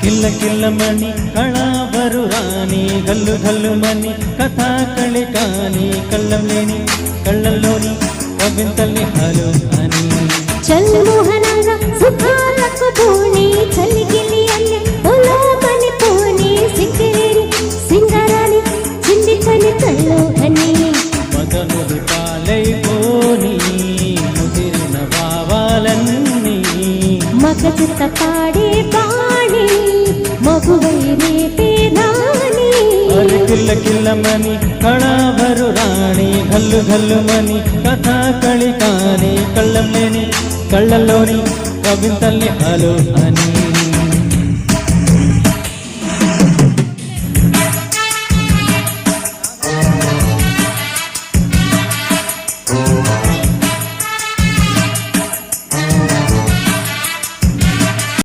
కిల్ల కిల్ల మణి కళావరు రాణి గల్లు గల్లు మని కథా కళి కాని కళ్ళం లేని కళ్ళల్లోని కవింతల్ని హలో అని చల్మోహనంగా సుఖాలకు పూని చలిగిలి అల్లె ఒలోమని పూని సింగరేరి సింగరాని చిందికని కళ్ళు అని మదనుడి పాలై పోని ముదిరిన భావాలన్నీ మగ చిత్త పాడే బాణి మగువై రేపే రాణి కిల్ల కిల్ల మని కళావరు రాణి గల్లు గల్లు మని కథా కళి కాని కళ్ళం లేని కళ్ళల్లోని కవింతల్ని హలో అని